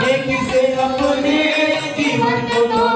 एक से अपने जीवन को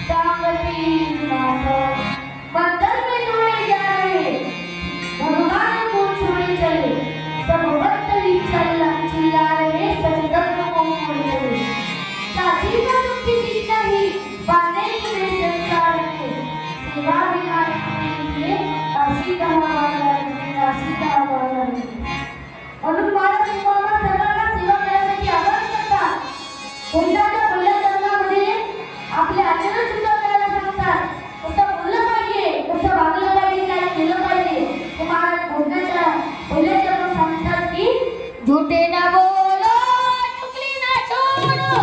सांगती माधव मंदिर में जुड़े जा रहे भगवान को छुए चले सब वक्त ही चिल्ला रहे सजदत्व को छुए चले साथी का मुक्ति दिखता ही पाने के लिए संसार में सेवा बिना लिए अशी का म्हणून महाराज तुम्हाला सर्वांना सेवा करण्यासाठी आवाहन करतात. कोणत्याच्या पहिल्या चरणामध्ये आपले आचरण सुद्धा करायला सांगतात. कसं बोललं पाहिजे, कसं वागलं पाहिजे, काय केलं पाहिजे ते महाराज भोजनाच्या पहिल्या चरणात सांगतात की झूठे ना बोलो चुगली ना छोड़ो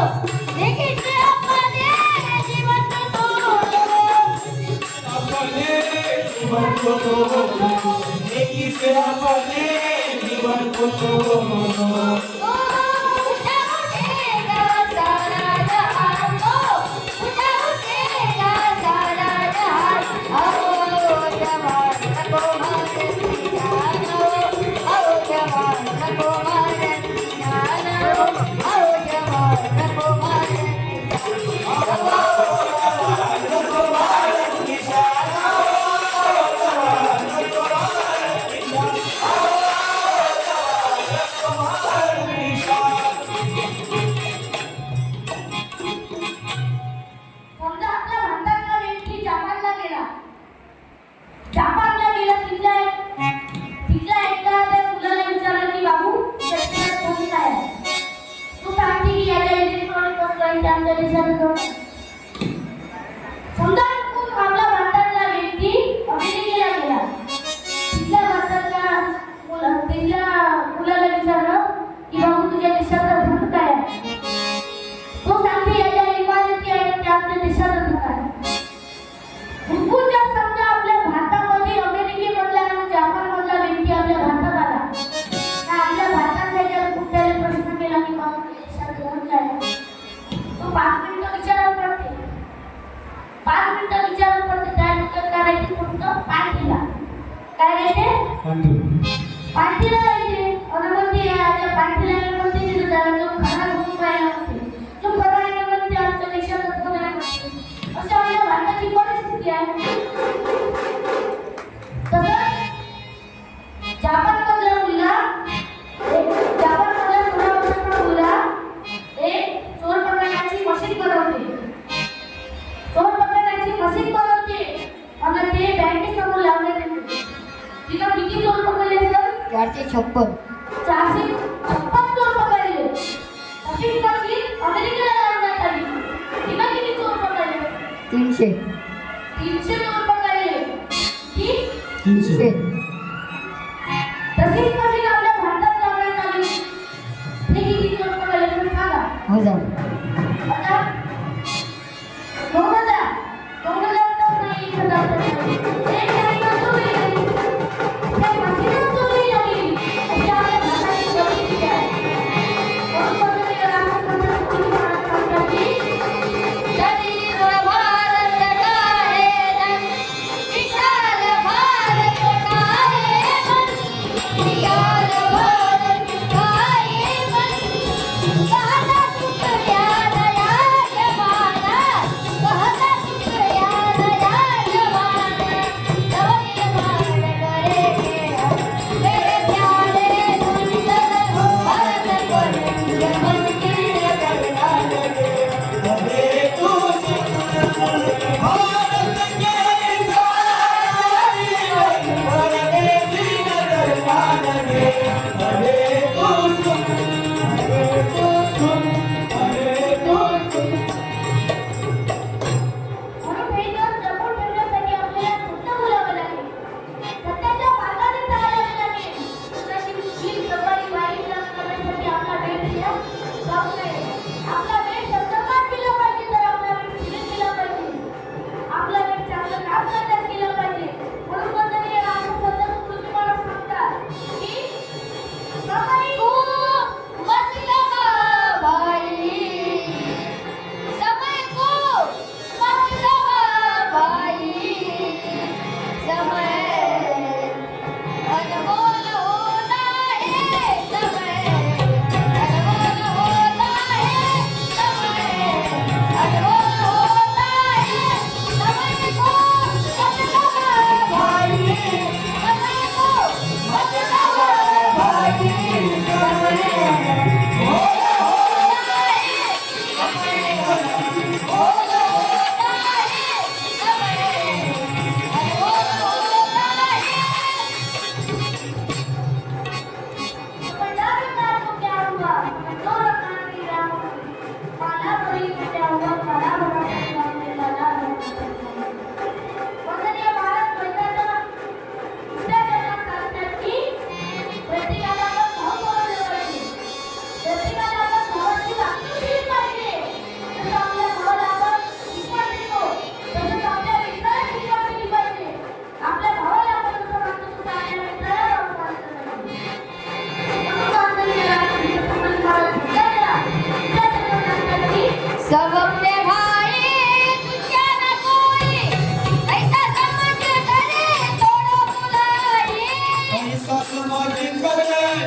लेकिन से अपने जीवन को तोड़ो जीवन को तोड़ो लेकिन से अपने जीवन को तोड़ो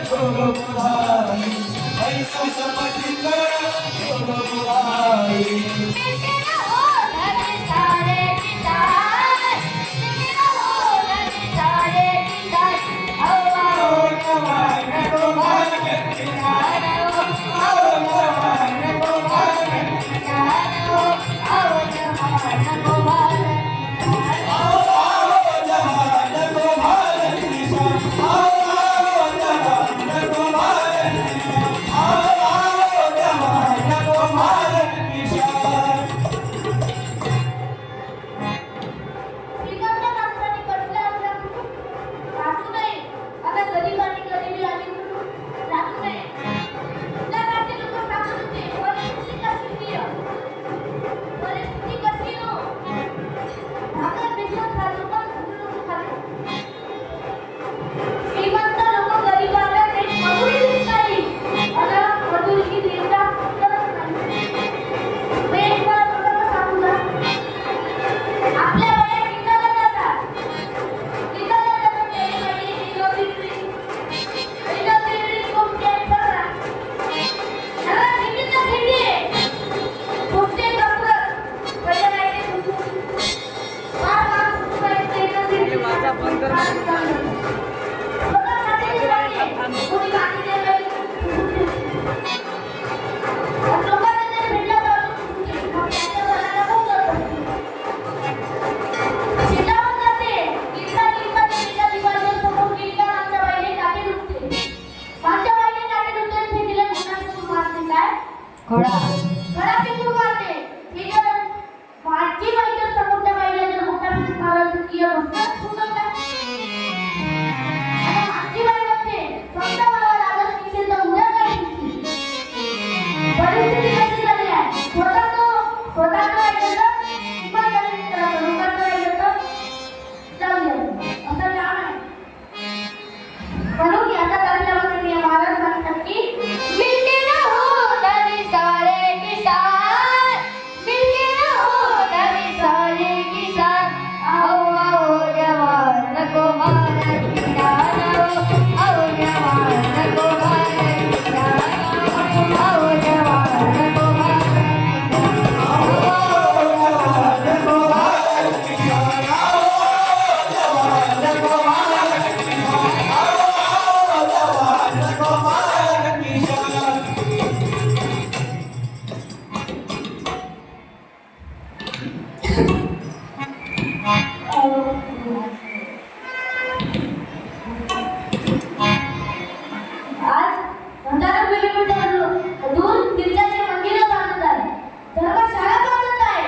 छोड़ो बुराई ऐसा समझ कर छोड़ो बुराई श्रीमंत माणसाने कसले असल्यामुळे राहू नये. आता गरिबांनी गरिबी आली म्हणून राहू नये. त्या काळचे लोक सांगत होते, परिस्थिती कशी आहे? परिस्थिती कशी हो? भाकर बेसन खातो पण फुलं खातो. श्रीमंत लोक गरिबाला थेट मजुरी देत नाही. आता मजुरीची देवता करत नाही. पेट मला कसं सांगू का? आपल्या वयात निघाला जातात त्यावेळी खूप टेन्शन राहतं. त्याला खिंडीचं खिंडी आहे. पुढचे डॉक्टर पहिल्या लाईनीत फार माझा बंदर कोणी बाकीच्या वेळी लोकांना ते भेटलं जाऊन त्याच्या घराला बोलत शेतावर जाते. गिरता तिच्या दिवाळीवर समोर गिरता आमच्या बाईने टाके दुखते. आमच्या बाईने टाके दुखते आणि फेकीला घोडा फेकून मारते. काय घोडा फेकून मारते. ही जर माझी बाई जर समोरच्या बाईला जर घोडा फेकून मारला तर ती बसतात सुद्धा काय? आणि माझी बाई म्हणते समजा मला लागत नसेल तर उद्या काय दिसतील? परिस्थिती कशी झाली आहे? स्वतःचं ऐकलं इमानदारीने करावं. लोकांचं ऐकलं तर जाऊ द्या. असं काम आहे. म्हणून याचा दाखल्यामध्ये महाराज सांगतात की मिलके ना हो दरी सारे किसान, मिलके ना हो दरी सारे किसान, आओ आओ जवान नको भारत किसान, आओ जवान नको भारत किसान, आओ जवान नको भारत आज 1000 किलोमीटर दूर गिरजाचे मंदिर बांधत आहे. धर्मशाळा बांधत आहे.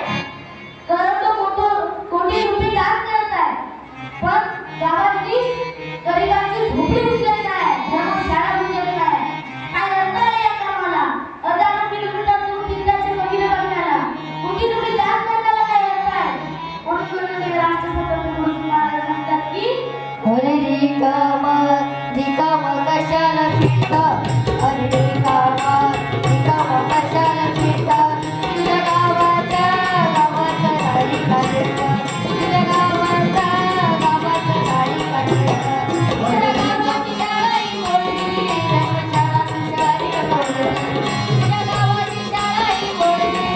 करोडो कोटी रुपये दान करत आहे. पण गावातली गरिबांची झोपडी उचलत आहे. धर्मशाळा उचलत आहे. काय अर्थ आहे या कामाला? 1000 किलोमीटर दूर गिरजाचे मंदिर बांधण्याला कोटी रुपये दान करण्याला काय अर्थ आहे? म्हणून ते राष्ट्रसंत महाराज सांगतात की रिकामा कशाला फिरता, अरे रिकामा कशाला फिरता, तुझ्या गावाच्या गाडी काढता, तुझ्या गावाच्या गाडी काढता, तुझ्या गावाची शाळाही मोडली, धर्मशाळा तुझ्या मोडली, तुझ्या गावाची शाळाही मोडली,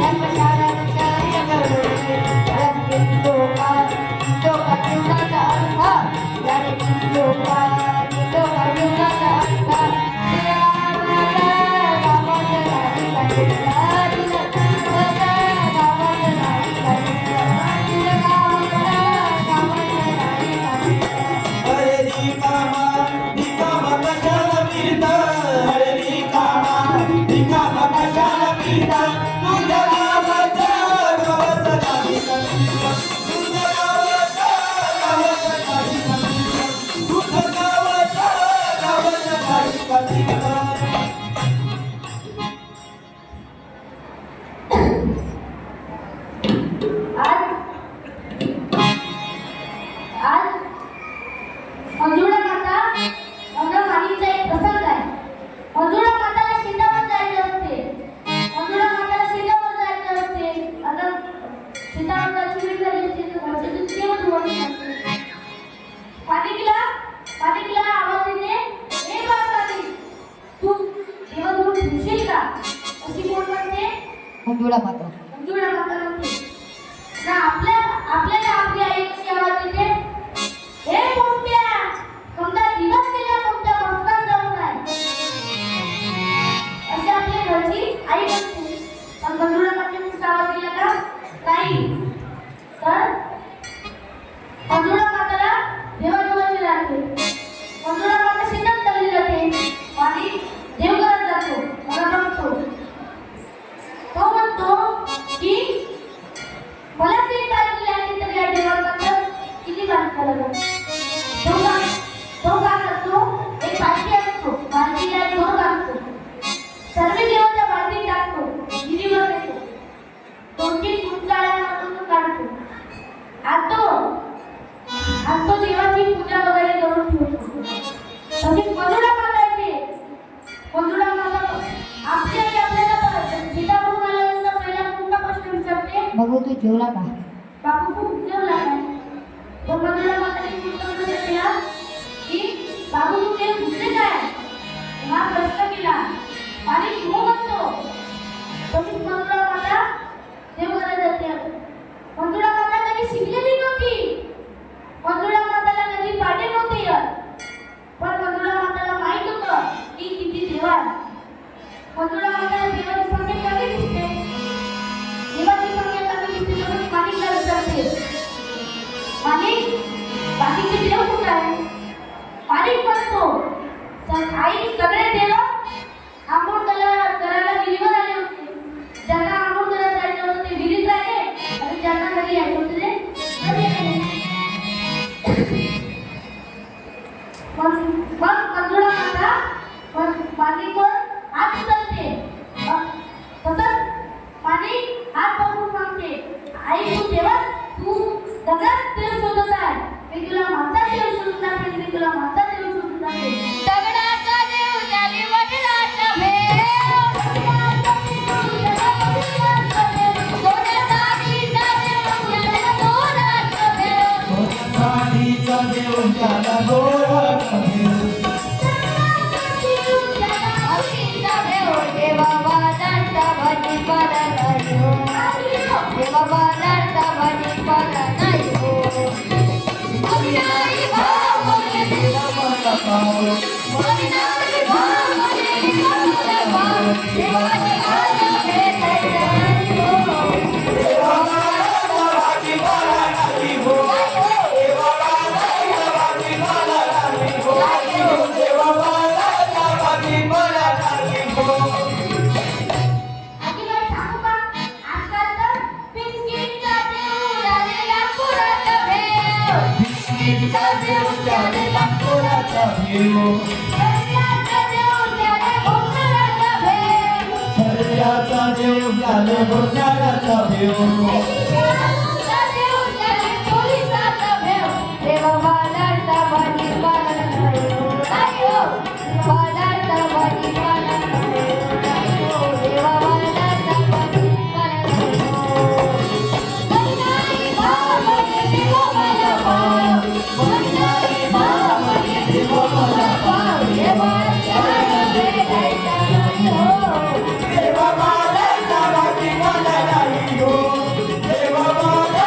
धर्मशाळा तुझ्या मोडली. लोका जीवनाचा अर्थ याने लोका जीवनाचा अर्थ मंजुळा माता मंजुळा माता म्हणते ना आपल्याला आपली आई कशी आवाज देते हे कोणत्या समजा दिवस गेल्या कोणत्या मस्तान जाऊन आहे असे आपल्या घरची आई म्हणते पण मंजुळा मातेची आवाज दिला का नाही तर मंजुळा माताला देवाजवळचे राहते मंजुळा माता शेतात चालली जाते आणि देवघरात जातो मला बघतो तो म्हणतो की मला ते काय केले आणि तरी या देवाला किती बात करायला तो काय करतो एक बाटली असतो बाटलीला दोन टाकतो सर्व देवाच्या बाटलीत टाकतो गिरीवर येतो दोन तीन गुंजाळ्या मारून तो काढतो आणि तो देवाची पूजा वगैरे करून ठेवतो तशीच मंजुळा माता येते मंजुळा माता आपल्याला सीतापूर आल्यानंतर पहिला कोणता प्रश्न विचारते बघू तू जेवला का बापू खूप जेवला काय तो मंजुळा माताने उत्तर दिला की बाबू तू ते भुकले काय हा प्रश्न केला आणि तू म्हणतो तशीच मंजुळा माता देवघरात जाते मंजुळा माता कधी शिकलेली नव्हती मंजुळा माताला कधी पाडे नव्हते येत पण मंजुळा माताला माहित होतं की किती देवा मंजुळा माताला देवाची संख्या कमी दिसते देवाची संख्या कमी दिसते म्हणून माणिकला विचारते माणिक बाकीचे देव कुठे आहे माणिक म्हणतो आई सगळे देव आंघोळ करायला विहिरीवर आले होते ज्यांना आंघोळ करायला जायचं होतं ते विहिरीत राहिले आणि ज्यांना घरी यायचं होते ते घरी आले मग मंजुळा माता माणिकवर हात उचलते तसंच माणिक हात पकडून सांगते आई तू तेव्हा तू दगडात देव शोधत आहे मी तुला माझा देव शोधून दाखवेन मी तुला माझा देव शोधून दाखवेन दगडाचा देव त्याने वडिलाचा भेव सोन्याचा देव त्याला गोळाचा भेव देवा बाजारचा भाजीपाला नाही हो देवा बाजारचा भाजीपाला नाही हो अविनारी भाव बोले मला पाव अविनारी भाव बोले मला पाव देवाची आज भेटायला नाही हो देवाला भाजीपाला नाही हो देवाला भाजीपाला नाही हो देवाला भाजीपाला नाही हो आधी काय सांगू का आजकाल तर बिस्किटचा देव झालेला पुराचा भेव बिस्किटचा देव त्याने लाकडाचा भेव रस्त्याचा देव त्याने भोकराचा भेव हरल्याचा देव त्याने भरणाऱ्याचा भेव देवाचा देव त्याने पोलिसाचा भेव देवा बाजारचा भाजीपाला नाही हो बाजारचा भाजीपाला नाही हो देवा बाजारचा भाजीपाला नाही हो अविनारी भाव बोले देवाला पाव अविनारी भाव बोले देवाला पाव देवाची आज भेटायला नाही हो देवा बाळाचा भाजीपाला नाही हो देवा बाळाचा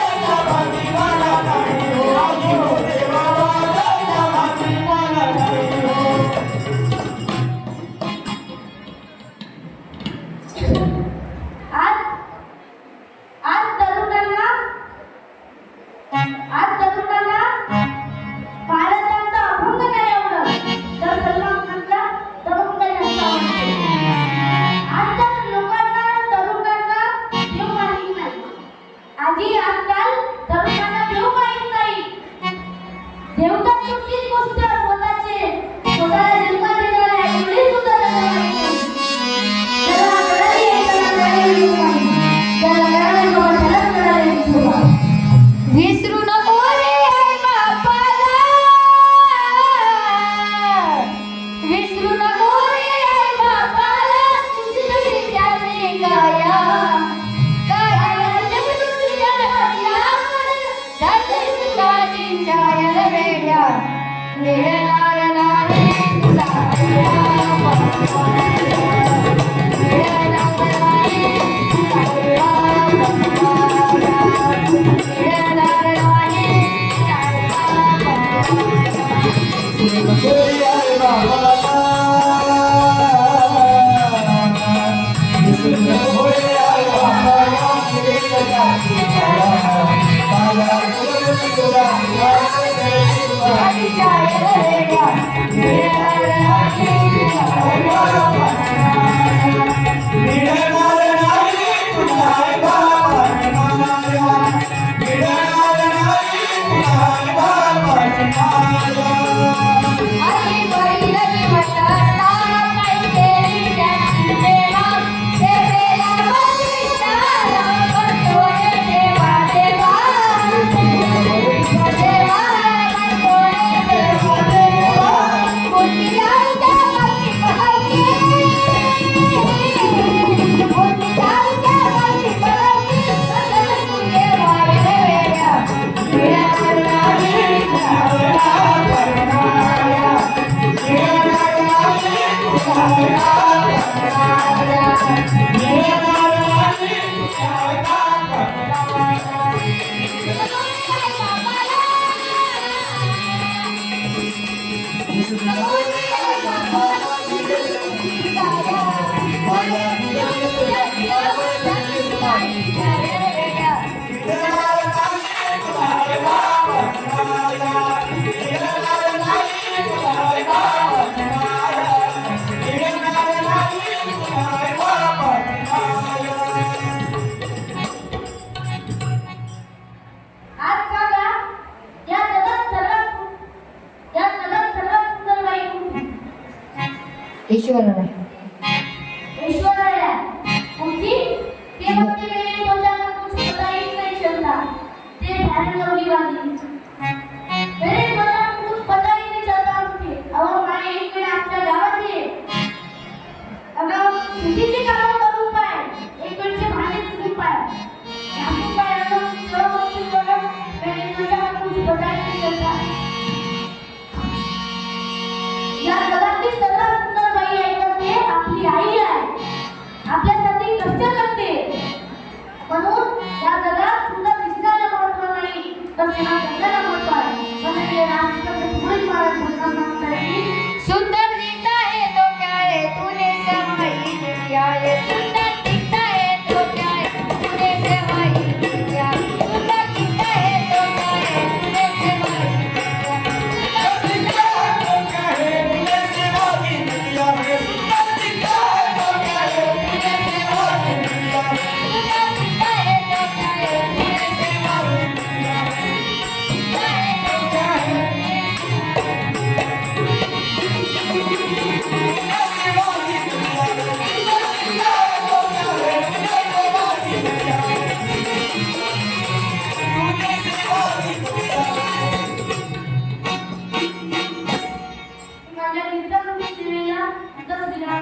बाबाला विसरू नको रे आई बाबाला रे जगाची माया मला गुरु तुला आधी शाळेला रेड्या मिळणार नाही तुला बाबाची माया मिळणार नाही तुला बाबाची माया आधी पहिलं म्हटलं काय केली त्याची सेवा सेवेला बलिदान करतोय देवा देवा देवा करतोय देवा देवा कोणी आईच्या पाठी पहायची कोणी आईच्या पाठी पहायची कसं तुझे वाढले वेड्या मिळणार नाही आज बघा या जगात सर्वात सुंदर बाई कोणती? ईश्वराला ऐश्वर्या कोणती? ते बघते मेरे तोंडाला कुछ पता ही नहीं चलता ते ध्यान लवली वाली मेरे तोंडाला कुछ पता ही नहीं चलता उनके अहो माने एक वेळ आमच्या गावात ये अगं शेतीची कामं करून पाय एक वेळचे भांडे धुवून पाय घासून पाय अगं तेव्हा म्हणशील बरं मेरे तोंडाला कुछ पता ही नहीं चलता या जगातली सर्वात सुंदर बाई आहे तर ते आपली आई आहे आपल्यासाठी कष्ट करते म्हणून या जगात सुंदर दिसण्याला महत्व नाही तर तिला जगाला महत्व आहे म्हणून हे रामचंद्र पुढील महाराज बोलताना सांगतात की सुंदर दिखता है तो क्या है तूने समाई दुनिया है सुंदर दिखता है तो क्या है तूने समाई दुनिया सुंदर दिखता है तो क्या है तूने समाई माझ्या मित्रांनी दिलेला 10 दिला